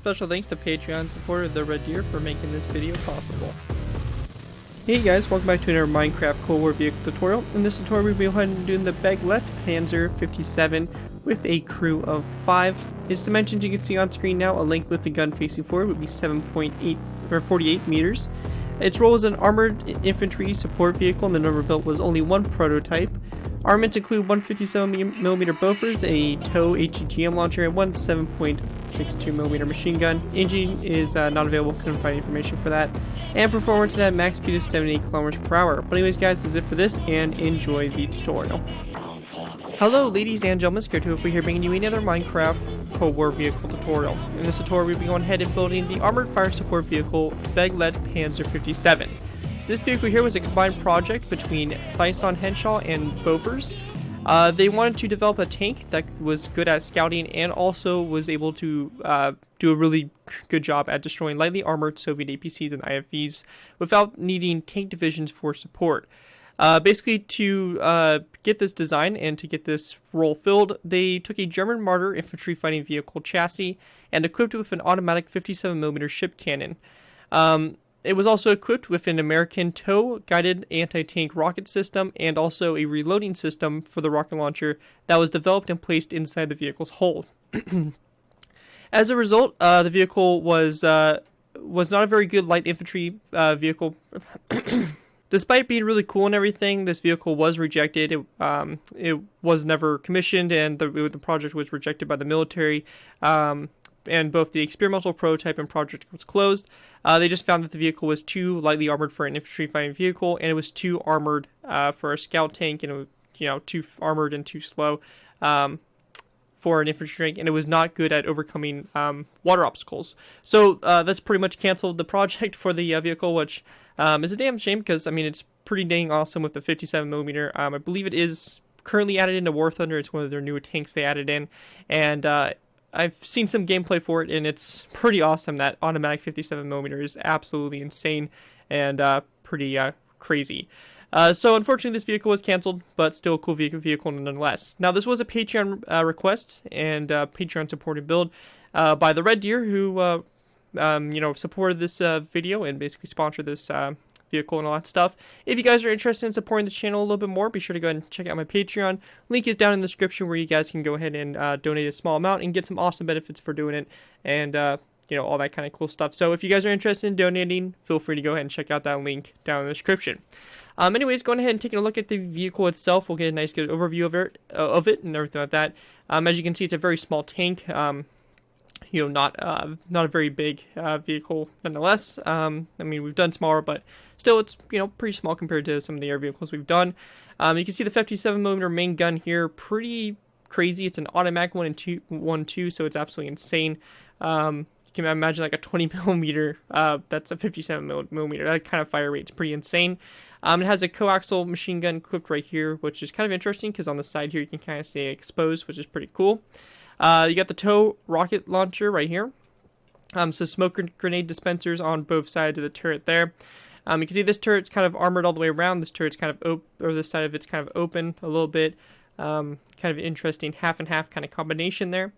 special thanks to Patreon supporter The Red Deer for making this video possible. Hey guys, welcome back to another Minecraft Cold War vehicle tutorial. In this tutorial we'll be ahead and doing the Begleitpanzer 57 with a crew of 5. Its dimensions you can see on screen now. A length with the gun facing forward would be 7.8 or 48 meters. Its role as an armored infantry support vehicle, and the number built was only one prototype. Armaments include one 57mm Bofors, a TOW HEGM launcher, and one 7.62mm machine gun. Engine is not available, couldn't find information for that. And performance at max speed of 78 km per hour. But anyways guys, that's it for this, and enjoy the tutorial. Hello ladies and gentlemen, Scared203 here, bringing you another Minecraft Cold War vehicle tutorial. In this tutorial we'll be going ahead and building the armored fire support vehicle Begleitpanzer 57. This vehicle here was a combined project between Thyssen-Henschel and Bofors. They wanted to develop a tank that was good at scouting and also was able to do a really good job at destroying lightly armored Soviet APCs and IFVs without needing tank divisions for support. Basically, to get this design and to get this role filled, they took a German Marder infantry fighting vehicle chassis and equipped it with an automatic 57mm ship cannon. It was also equipped with an American TOW guided anti-tank rocket system and also a reloading system for the rocket launcher that was developed and placed inside the vehicle's hull. As a result, the vehicle was not a very good light infantry vehicle. Despite being really cool and everything, this vehicle was rejected. It was never commissioned, and the project was rejected by the military. And both the experimental prototype and project was closed. They just found that the vehicle was too lightly armored for an infantry fighting vehicle, and it was too armored for a scout tank, and it was, too armored and too slow for an infantry tank, and it was not good at overcoming water obstacles. So that's pretty much canceled the project for the vehicle, which is a damn shame because, I mean, it's pretty dang awesome with the 57mm. I believe it is currently added into War Thunder. It's one of their newer tanks they added in, and I've seen some gameplay for it, and it's pretty awesome. That automatic 57mm is absolutely insane and pretty crazy. So unfortunately this vehicle was canceled, but still a cool vehicle nonetheless. Now this was a Patreon request and Patreon supported build by the Red Deer, who supported this video and basically sponsored this vehicle and all that stuff. If you guys are interested in supporting this channel a little bit more, be sure to go ahead and check out my Patreon. Link is down in the description where you guys can go ahead and donate a small amount and get some awesome benefits for doing it, and all that kind of cool stuff. So if you guys are interested in donating, feel free to go ahead and check out that link down in the description. Anyways, going ahead and taking a look at the vehicle itself, we'll get a nice good overview of it and everything like that. As you can see, it's a very small tank. Not a very big vehicle nonetheless. I mean, we've done smaller, but still it's pretty small compared to some of the air vehicles we've done. You can see the 57mm main gun here, pretty crazy. It's an automatic 1.2, so it's absolutely insane. You can imagine like a 20mm, that's a 57mm. That kind of fire rate's pretty insane. It has a coaxial machine gun equipped right here, which is kind of interesting because on the side here you can kind of stay exposed, which is pretty cool. You got the TOW rocket launcher right here. So smoke grenade dispensers on both sides of the turret there. You can see this turret's kind of armored all the way around. This turret's kind of this side of it's kind of open a little bit. Kind of interesting half and half kind of combination there.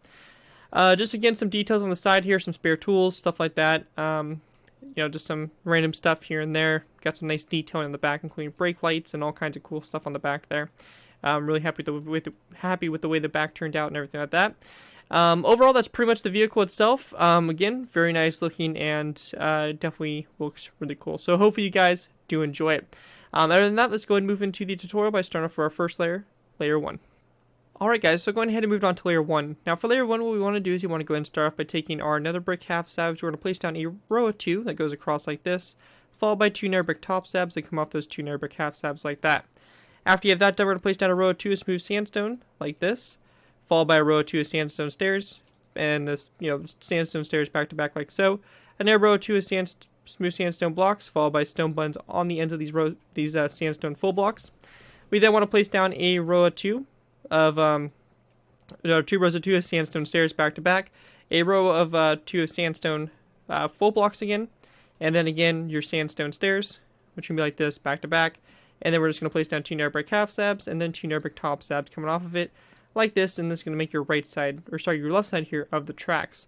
Just again, some details on the side here, some spare tools, stuff like that. Just some random stuff here and there. Got some nice detailing on the back, including brake lights and all kinds of cool stuff on the back there. I'm really happy with the way the back turned out and everything like that. Overall, that's pretty much the vehicle itself. Again, very nice looking and definitely looks really cool. So hopefully you guys do enjoy it. Other than that, let's go ahead and move into the tutorial by starting off for our first layer, Layer 1. Alright guys, so going ahead and move on to Layer 1. Now for Layer 1, what we want to do is you want to go ahead and start off by taking our nether brick half slabs. We're going to place down a row of 2 that goes across like this, followed by 2 nether brick top slabs that come off those 2 nether brick half slabs like that. After you have that done, we're going to place down a row of 2 of smooth sandstone, like this, followed by a row of 2 of sandstone stairs, and this, the sandstone stairs back to back like so. And then a row of 2 of smooth sandstone blocks, followed by stone buttons on the ends of these sandstone full blocks. We then want to place down a row of 2 of 2 rows of 2 of sandstone stairs back to back, a row of 2 of sandstone full blocks again, and then again your sandstone stairs, which can be like this back to back. And then we're just going to place down 2 nether brick half slabs and then 2 nether brick top slabs coming off of it like this, and this is going to make your right side, or sorry, your left side here of the tracks.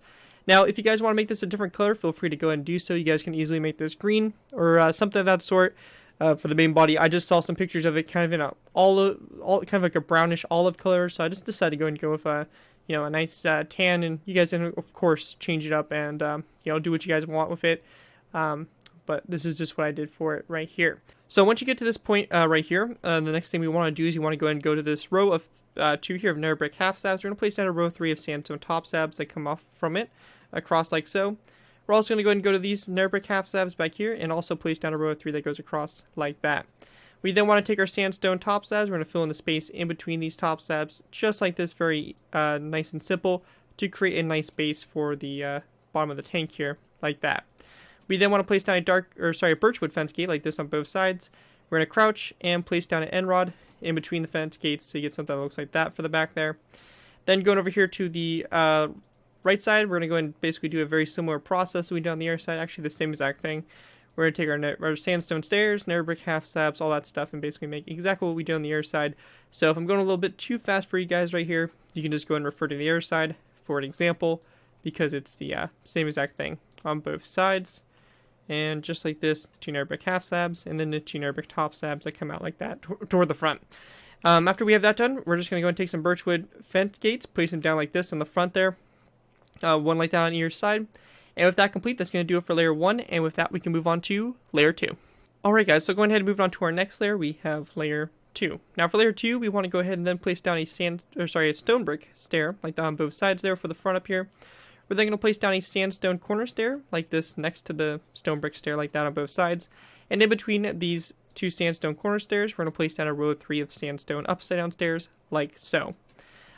Now, if you guys want to make this a different color, feel free to go ahead and do so. You guys can easily make this green or something of that sort for the main body. I just saw some pictures of it kind of in a kind of like a brownish olive color, so I just decided to go and go with a nice tan, and you guys can of course change it up and do what you guys want with it. But this is just what I did for it right here. So once you get to this point right here, the next thing we want to do is you want to go ahead and go to this row of 2 here of nether brick half slabs. We're going to place down a row 3 of sandstone top slabs that come off from it across like so. We're also going to go ahead and go to these nether brick half slabs back here and also place down a row of 3 that goes across like that. We then want to take our sandstone top slabs. We're going to fill in the space in between these top slabs just like this, very nice and simple, to create a nice base for the bottom of the tank here like that. We then want to place down a birchwood fence gate like this on both sides. We're going to crouch and place down an end rod in between the fence gates so you get something that looks like that for the back there. Then going over here to the right side, we're going to go and basically do a very similar process that we did on the other side, actually the same exact thing. We're going to take our sandstone stairs, nether brick half slabs, all that stuff, and basically make exactly what we did on the other side. So if I'm going a little bit too fast for you guys right here, you can just go and refer to the other side for an example, because it's the same exact thing on both sides. And just like this, 2 nether brick half slabs, and then the 2 nether brick top slabs that come out like that toward the front. After we have that done, we're just going to go and take some birchwood fence gates, place them down like this on the front there, one like that on either side. And with that complete, that's going to do it for layer 1, and with that we can move on to layer 2. Alright guys, so going ahead and move on to our next layer, we have layer 2. Now for layer 2, we want to go ahead and then place down a stone brick stair, like that on both sides there for the front up here. We're then going to place down a sandstone corner stair, like this, next to the stone brick stair, like that on both sides. And in between these 2 sandstone corner stairs, we're going to place down a row of 3 of sandstone upside down stairs, like so.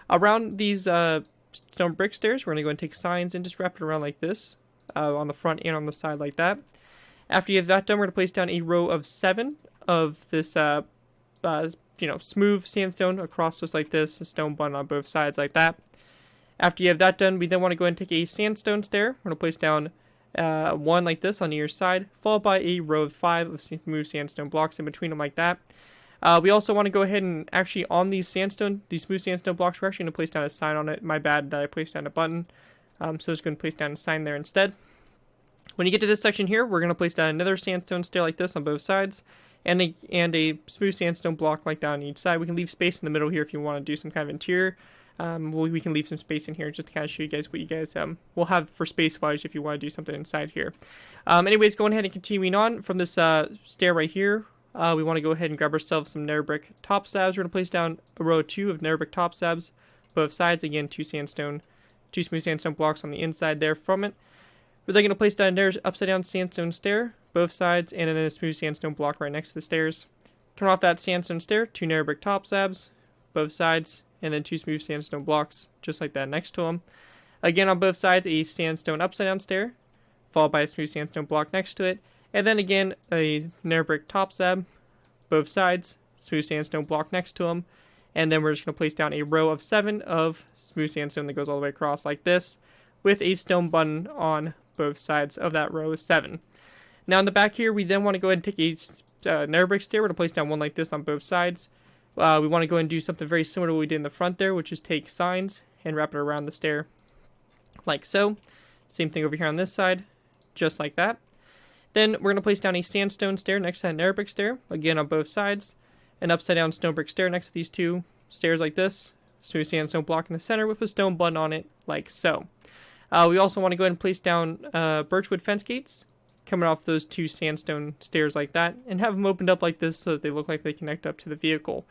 Around these stone brick stairs, we're going to go and take signs and just wrap it around like this, on the front and on the side like that. After you have that done, we're going to place down a row of 7 of this, smooth sandstone across just like this, a stone button on both sides like that. After you have that done, we then want to go ahead and take a sandstone stair. We're going to place down 1 like this on either side, followed by a row of 5 of smooth sandstone blocks in between them like that. We also want to go ahead and actually on these smooth sandstone blocks, we're actually going to place down a sign on it. My bad that I placed down a button. So just going to place down a sign there instead. When you get to this section here, we're going to place down another sandstone stair like this on both sides, and a smooth sandstone block like that on each side. We can leave space in the middle here if you want to do some kind of interior. We can leave some space in here just to kind of show you guys what you guys will have for space-wise if you want to do something inside here. Anyways, going ahead and continuing on from this stair right here, we want to go ahead and grab ourselves some nether brick top slabs. We're going to place down a row of 2 of nether brick top slabs, both sides. Again, 2 smooth sandstone blocks on the inside there from it. We're then going to place down another upside down sandstone stair, both sides, and then a smooth sandstone block right next to the stairs. Coming off that sandstone stair, 2 nether brick top slabs, both sides, and then 2 smooth sandstone blocks, just like that next to them. Again, on both sides, a sandstone upside down stair, followed by a smooth sandstone block next to it, and then again, a nether brick top slab, both sides, smooth sandstone block next to them, and then we're just going to place down a row of 7 of smooth sandstone that goes all the way across like this, with a stone button on both sides of that row of 7. Now in the back here, we then want to go ahead and take a nether brick stair. We're going to place down 1 like this on both sides. We want to go and do something very similar to what we did in the front there, which is take signs and wrap it around the stair like so. Same thing over here on this side, just like that. Then we're going to place down a sandstone stair next to that nether brick stair, again on both sides. An upside down stone brick stair next to these 2 stairs like this. Smooth sandstone block in the center with a stone button on it, like so. We also want to go ahead and place down birchwood fence gates coming off those 2 sandstone stairs like that, and have them opened up like this so that they look like they connect up to the vehicle.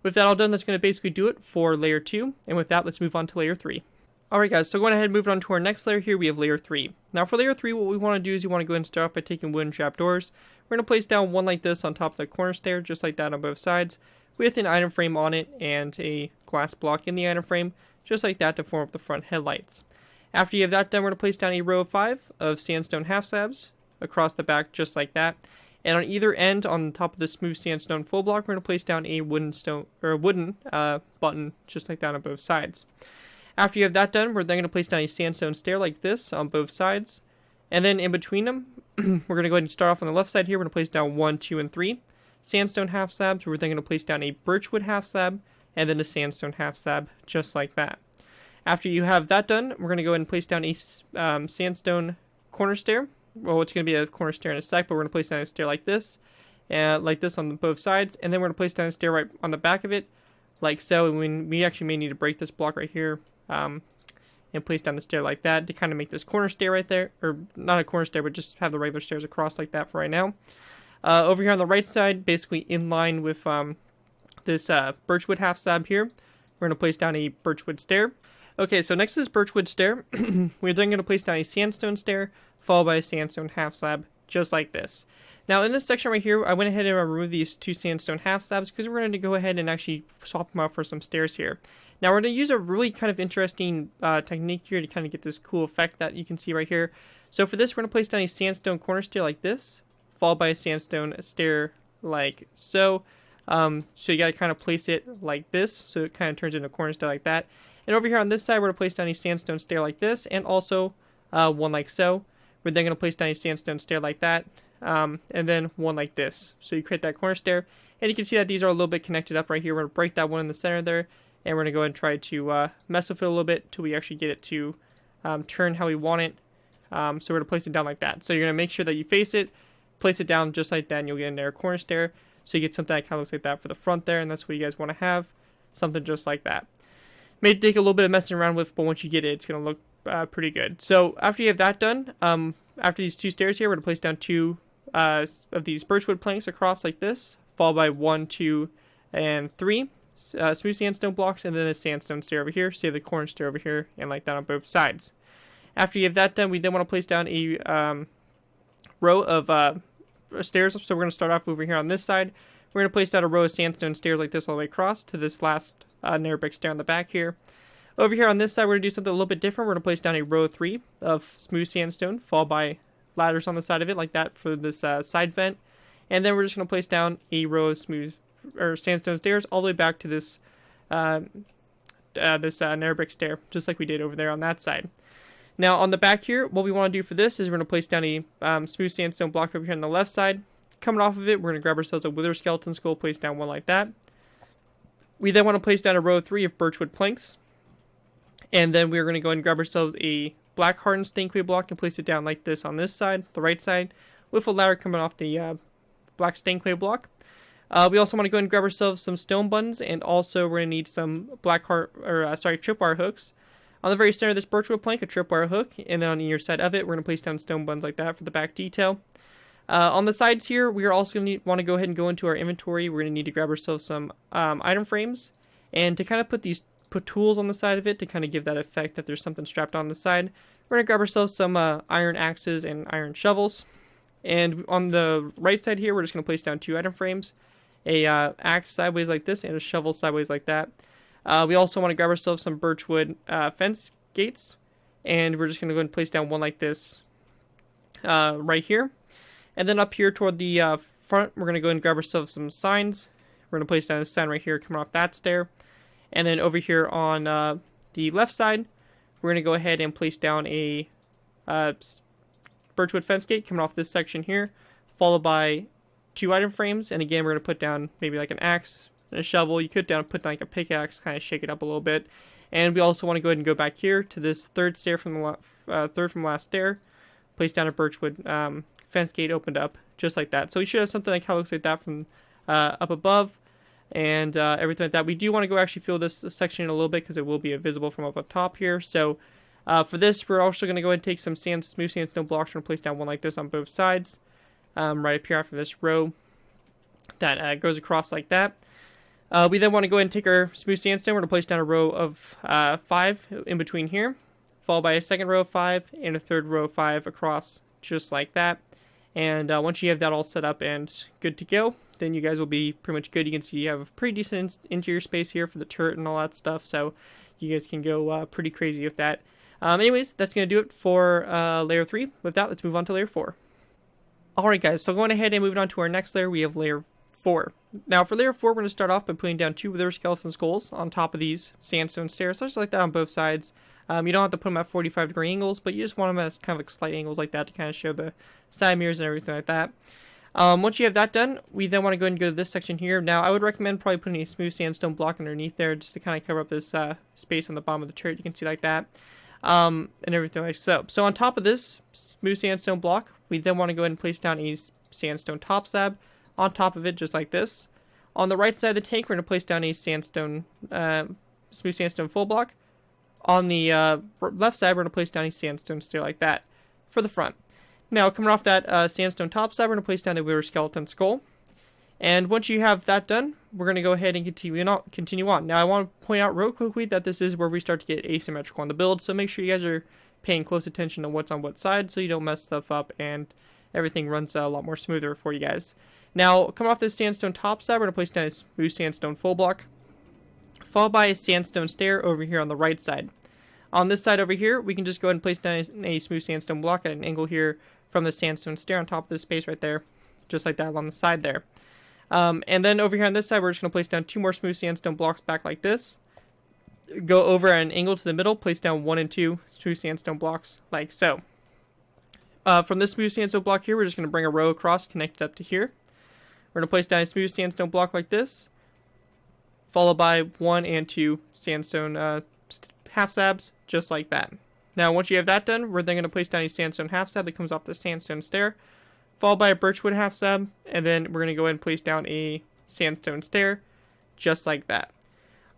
With that all done, that's going to basically do it for layer 2, and with that, let's move on to layer 3. Alright guys, so going ahead and moving on to our next layer here, we have layer 3. Now for layer 3, what we want to do is you want to go ahead and start off by taking wooden trapdoors. We're going to place down 1 like this on top of the corner stair, just like that on both sides, with an item frame on it and a glass block in the item frame, just like that to form up the front headlights. After you have that done, we're going to place down a row of 5 of sandstone half slabs across the back, just like that. And on either end, on top of the smooth sandstone full block, we're going to place down a wooden button, just like that on both sides. After you have that done, we're then going to place down a sandstone stair like this on both sides. And then in between them, we're going to go ahead and start off on the left side here. We're going to place down 1, 2, and 3 sandstone half slabs. We're then going to place down a birchwood half slab, and then a sandstone half slab, just like that. After you have that done, we're going to go ahead and place down a sandstone corner stair. Well, it's going to be a corner stair in a sec, but we're going to place down a stair like this on both sides, and then we're going to place down a stair right on the back of it, like so. And we actually may need to break this block right here, and place down the stair like that to kind of make this corner stair right there, or not a corner stair, but just have the regular stairs across like that for right now. Over here on the right side, basically in line with this birchwood half slab here, we're going to place down a birchwood stair. Okay, so next to this birchwood stair, we're then going to place down a sandstone stair, followed by a sandstone half slab, just like this. Now, in this section right here, I went ahead and removed these two sandstone half slabs because we're going to go ahead and actually swap them out for some stairs here. Now, we're going to use a really kind of interesting technique here to kind of get this cool effect that you can see right here. So for this, we're going to place down a sandstone corner stair like this, followed by a sandstone stair like so. So you got to kind of place it like this, so it kind of turns into a corner stair like that. And over here on this side, we're going to place down a sandstone stair like this, and also one like so. We're then going to place down a sandstone stair like that, and then one like this. So you create that corner stair, and you can see that these are a little bit connected up right here. We're going to break that one in the center there, and we're going to go ahead and try to mess with it a little bit till we actually get it to turn how we want it. So we're going to place it down like that. So you're going to make sure that you face it, place it down just like that, and you'll get a narrow corner stair. So you get something that kind of looks like that for the front there, and that's what you guys want to have, something just like that. May take a little bit of messing around with, but once you get it, it's going to look pretty good. So after you have that done, after these two stairs here, we're going to place down two of these birchwood planks across like this, followed by 1, 2, and 3 smooth sandstone blocks, and then a sandstone stair over here, so you have the corner stair over here, and like that on both sides. After you have that done, we then want to place down a row of stairs. So we're going to start off over here on this side. We're going to place down a row of sandstone stairs like this all the way across to this last narrow brick stair on the back here. Over here on this side, we're going to do something a little bit different. We're going to place down a row of 3 of smooth sandstone, followed by ladders on the side of it like that for this side vent. And then we're just going to place down a row of sandstone stairs all the way back to this narrow brick stair, just like we did over there on that side. Now on the back here, what we want to do for this is we're going to place down a smooth sandstone block over here on the left side. Coming off of it, we're going to grab ourselves a wither skeleton skull, place down one like that. We then want to place down a row of 3 of birchwood planks. And then we're going to go and grab ourselves a black hardened stained clay block and place it down like this on this side, the right side, with a ladder coming off the black stained clay block. We also want to go and grab ourselves some stone buttons, and also we're going to need some tripwire hooks. On the very center of this birchwood plank, a tripwire hook, and then on either side of it, we're going to place down stone buttons like that for the back detail. On the sides here, we are also going to want to go ahead and go into our inventory. We're going to need to grab ourselves some item frames, and to kind of put tools on the side of it to kind of give that effect that there's something strapped on the side. We're going to grab ourselves some iron axes and iron shovels. And on the right side here, we're just going to place down 2 item frames, a axe sideways like this, and a shovel sideways like that. We also want to grab ourselves some birchwood fence gates, and we're just going to go ahead and place down one like this right here. And then up here toward the front, we're going to go and grab ourselves some signs. We're going to place down a sign right here coming off that stair. And then over here on the left side, we're going to go ahead and place down a birchwood fence gate coming off this section here, followed by 2 item frames. And again, we're going to put down maybe like an axe and a shovel. You could put down like a pickaxe, kind of shake it up a little bit. And we also want to go ahead and go back here to this third stair from the third from last stair. Place down a birchwood fence gate opened up just like that. So we should have something that kind of looks like that from up above, and everything like that. We do want to go actually fill this section in a little bit because it will be visible from up top here. So for this, we're also going to go ahead and take some smooth sandstone blocks. We're going to place down one like this on both sides, right up here after this row that goes across like that. We then want to go ahead and take our smooth sandstone. We're going to place down a row of 5 in between here, followed by a second row of 5 and a third row of 5 across, just like that. And once you have that all set up and good to go, then you guys will be pretty much good. You can see you have a pretty decent interior space here for the turret and all that stuff, so you guys can go pretty crazy with that. Anyways, that's going to do it for layer 3. With that, let's move on to layer 4. Alright guys, so going ahead and moving on to our next layer, we have layer 4. Now for layer 4, we're going to start off by putting down 2 wither skeleton skulls on top of these sandstone stairs, just like that on both sides. You don't have to put them at 45-degree angles, but you just want them at kind of like slight angles like that to kind of show the side mirrors and everything like that. Once you have that done, we then want to go ahead and go to this section here. Now, I would recommend probably putting a smooth sandstone block underneath there just to kind of cover up this space on the bottom of the turret. You can see like that, and everything like so. So on top of this smooth sandstone block, we then want to go ahead and place down a sandstone top slab on top of it, just like this. On the right side of the tank, we're going to place down a sandstone, smooth sandstone full block. On the left side, we're going to place down a sandstone stair like that for the front. Now, coming off that sandstone top side, we're going to place down a wheeler skeleton skull. And once you have that done, we're going to go ahead and continue on. Now, I want to point out real quickly that this is where we start to get asymmetrical on the build, so make sure you guys are paying close attention to what's on what side so you don't mess stuff up and everything runs a lot more smoother for you guys. Now, coming off this sandstone top side, we're going to place down a smooth sandstone full block, followed by a sandstone stair over here on the right side. On this side over here, we can just go ahead and place down a smooth sandstone block at an angle here from the sandstone stair on top of this space right there, just like that along the side there. And then over here on this side, we're just going to place down 2 more smooth sandstone blocks back like this. Go over at an angle to the middle, place down 1 and 2 smooth sandstone blocks like so. From this smooth sandstone block here, we're just going to bring a row across, connected up to here. We're going to place down a smooth sandstone block like this, followed by 1 and 2 sandstone half slabs, just like that. Now, once you have that done, we're then going to place down a sandstone half slab that comes off the sandstone stair, followed by a birchwood half slab, and then we're going to go ahead and place down a sandstone stair, just like that.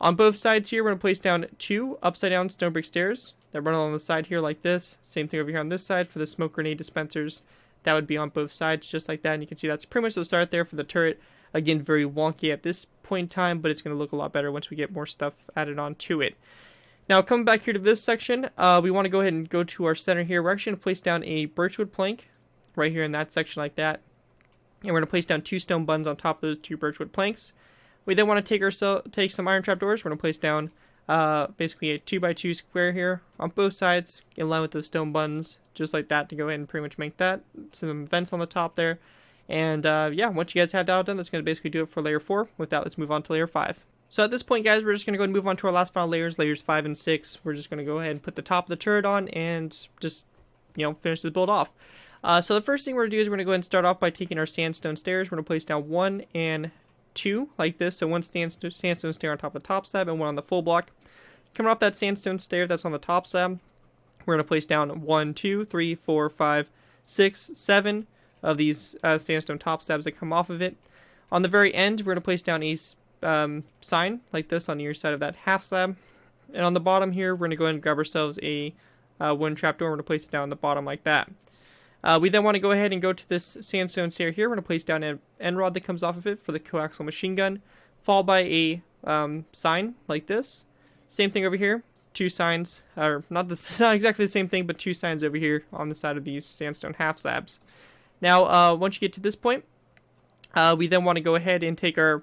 On both sides here, we're going to place down 2 upside down stone brick stairs that run along the side here like this. Same thing over here on this side for the smoke grenade dispensers. That would be on both sides, just like that. And you can see that's pretty much the start there for the turret. Again, very wonky at this point in time, but it's going to look a lot better once we get more stuff added on to it. Now, coming back here to this section, we want to go ahead and go to our center here. We're actually going to place down a birchwood plank right here in that section like that. And we're going to place down 2 stone buttons on top of those 2 birchwood planks. We then want to take some iron trapdoors. We're going to place down basically a 2x2 square here on both sides in line with those stone buttons, just like that, to go ahead and pretty much make that. Some vents on the top there. And yeah, once you guys have that all done, that's going to basically do it for layer 4. With that, let's move on to layer 5. So at this point, guys, we're just going to go and move on to our last final layers, layers 5 and 6. We're just going to go ahead and put the top of the turret on and just, finish this build off. So the first thing we're going to do is we're going to go ahead and start off by taking our sandstone stairs. We're going to place down 1 and 2 like this. So 1 sandstone stair on top of the top slab and 1 on the full block. Coming off that sandstone stair that's on the top slab, we're going to place down 1, 2, 3, 4, 5, 6, 7 of these sandstone top slabs that come off of it. On the very end, we're going to place down a sign like this on either side of that half slab, and on the bottom here we're going to go ahead and grab ourselves a wooden trapdoor. We're going to place it down on the bottom like that. We then want to go ahead and go to this sandstone stair here. We're going to place down an end rod that comes off of it for the coaxial machine gun, followed by a sign like this. Same thing over here, 2 signs, or not exactly the same thing, but 2 signs over here on the side of these sandstone half slabs. Now once you get to this point, we then want to go ahead and take an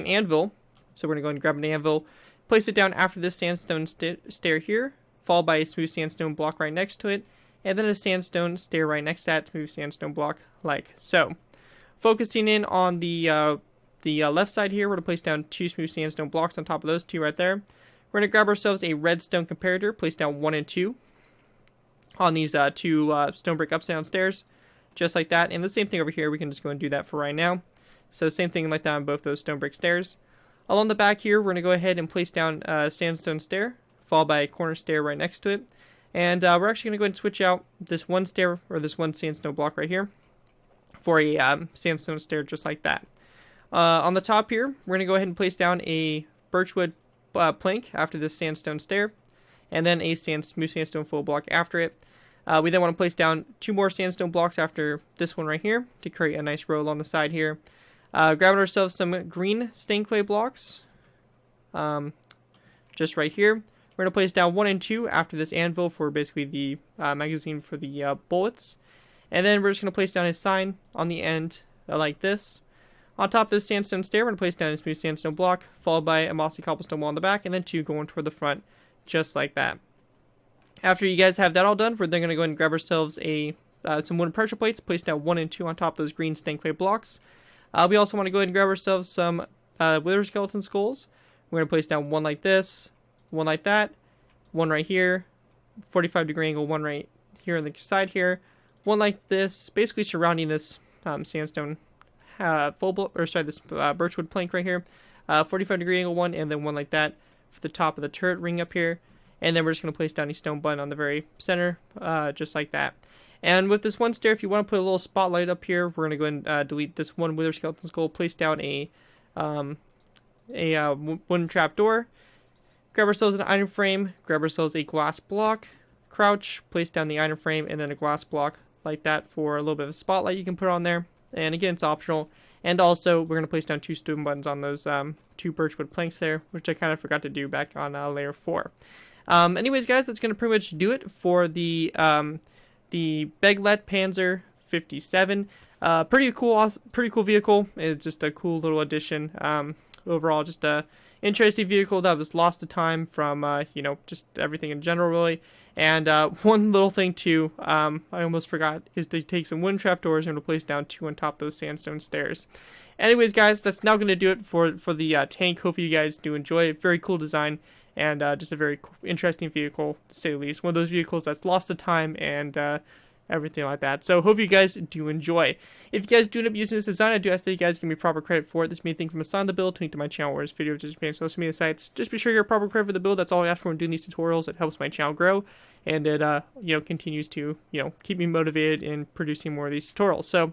anvil. So we're going to go and grab an anvil, place it down after this sandstone stair here, followed by a smooth sandstone block right next to it, and then a sandstone stair right next to that smooth sandstone block, like so. Focusing in on the left side here, we're going to place down 2 smooth sandstone blocks on top of those 2 right there. We're going to grab ourselves a redstone comparator, place down 1 and 2 on these 2 stone brick upside down stairs, just like that. And the same thing over here, we can just go and do that for right now. So same thing like that on both those stone brick stairs. Along the back here, we're going to go ahead and place down a sandstone stair, followed by a corner stair right next to it. And we're actually going to go ahead and switch out this 1 stair, or this 1 sandstone block right here, for a sandstone stair just like that. On the top here, we're going to go ahead and place down a birchwood plank after this sandstone stair, and then a smooth sandstone full block after it. We then want to place down 2 more sandstone blocks after this one right here to create a nice row along the side here. Grabbing ourselves some green stained clay blocks, just right here. We're going to place down 1 and 2 after this anvil for basically the magazine for the bullets. And then we're just going to place down a sign on the end like this. On top of this sandstone stair, we're going to place down a smooth sandstone block, followed by a mossy cobblestone wall on the back, and then 2 going toward the front, just like that. After you guys have that all done, we're then going to go ahead and grab ourselves some wooden pressure plates, place down 1 and 2 on top of those green stained clay blocks. We also want to go ahead and grab ourselves some wither skeleton skulls. We're going to place down 1 like this, 1 like that, 1 right here, 45-degree angle, 1 right here on the side here, 1 like this, basically surrounding this sandstone this birchwood plank right here. 45-degree angle one, and then one like that for the top of the turret ring up here. And then we're just going to place down a stone button on the very center, just like that. And with this one stair, if you want to put a little spotlight up here, we're going to go ahead and delete this one wither skeleton skull, place down a wooden trap door, grab ourselves an iron frame, grab ourselves a glass block, crouch, place down the iron frame, and then a glass block like that for a little bit of a spotlight you can put on there. And again, it's optional. And also, we're going to place down 2 stone buttons on those 2 birchwood planks there, which I kind of forgot to do back on layer 4. Anyways, guys, that's going to pretty much do it for the Begleitpanzer 57. Pretty cool vehicle. It's just a cool little addition. Overall, just a interesting vehicle that was lost to time from just everything in general, really. And one little thing too, I almost forgot, is to take some wind trapdoors and replace down 2 on top of those sandstone stairs. Anyways, guys, that's now going to do it for the tank. Hopefully you guys do enjoy it. Very cool design, and just a very interesting vehicle, to say the least. One of those vehicles that's lost to time and everything like that. So hope you guys do enjoy. If you guys do end up using this design, I do ask that you guys give me proper credit for it. This may think from assign the build to link to my channel or this video, just being social media sites. Just be sure you're proper credit for the build. That's all I ask for when doing these tutorials. It helps my channel grow, and it continues to keep me motivated in producing more of these tutorials. So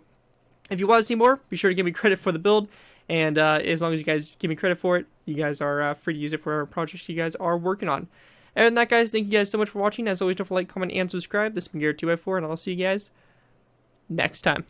if you want to see more, be sure to give me credit for the build. And as long as you guys give me credit for it, you guys are free to use it for whatever projects you guys are working on. And with that, guys, thank you guys so much for watching. As always, don't forget to like, comment, and subscribe. This has been Garrett 2x4, and I'll see you guys next time.